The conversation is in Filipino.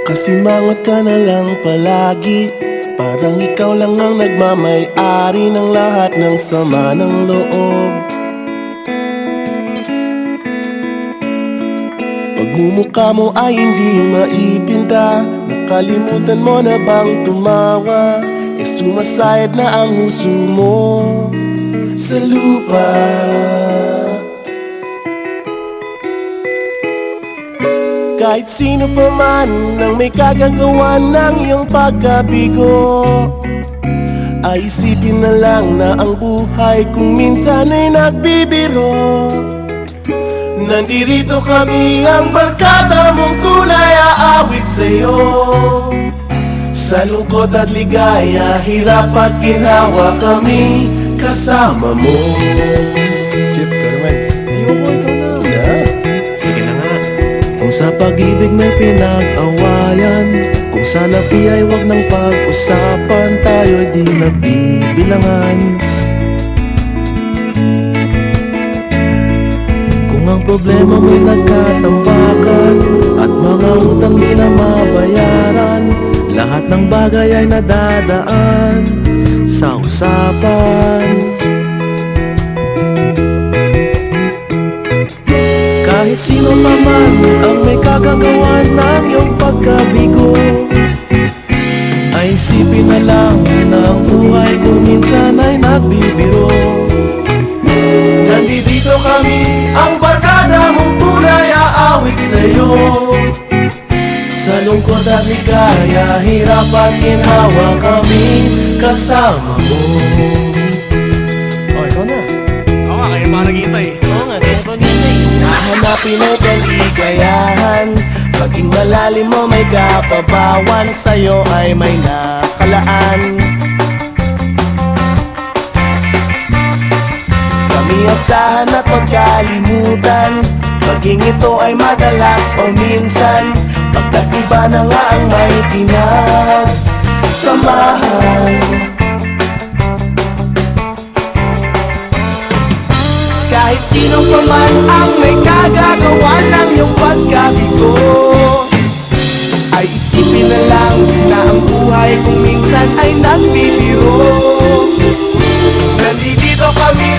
Nakasimangot ka na lang palagi, parang ikaw lang ang nagmamay-ari ng lahat ng sama ng loob. Pagmumukha mo ay hindi maipinta, nakalimutan mo na bang tumawa? Sumasayad na ang huso mo sa lupa. Kahit sino pa man ang may kagagawa ng iyong pagkabigo, ay isipin na lang na ang buhay kung minsan ay nagbibiro. Nandirito kami, ang barkada mong tunay aawit sa'yo. Sa lungkot at ligaya, hirap at ginawa kami kasama mo. Chip, ka naman. Ayoko, ikaw na. Yeah. Sige na nga. Kung sa pag-ibig may pinag-awayan, kung sa labi ay wag nang pag-usapan, tayo'y di nagbibilangan. Kung ang problema mo'y nagkatambakan at mga utang di na mabayaran, lahat ng bagay ay nadadaan sa usapan. Kahit sino pa man ang may kagagawa ng iyong pagkabigo, ay isipin na lang na ang buhay kung minsan ay nagbibiro. Nandito kami, ang barkada mong tunay aawit sa'yo. Sa lungkot at ligaya, hirap at ginhawa kami kasama mo. Oh, ikaw na. Oo nga, kayo mga naghihintay. Oo nga, kaya ko nito hahanapin ay kaligayahan, maging malalim mo may kapabawan, sa'yo ay may nakalaan. Kami asahan at magkalimutan, maging ito ay madalas o minsan, pagkatiba na nga ang may pinagsamahan. Kahit sino pa man ang may kagagawa ng iyong pagkabigo, ay isipin na lang na ang buhay kung minsan ay nagbibiro. Nandito kami,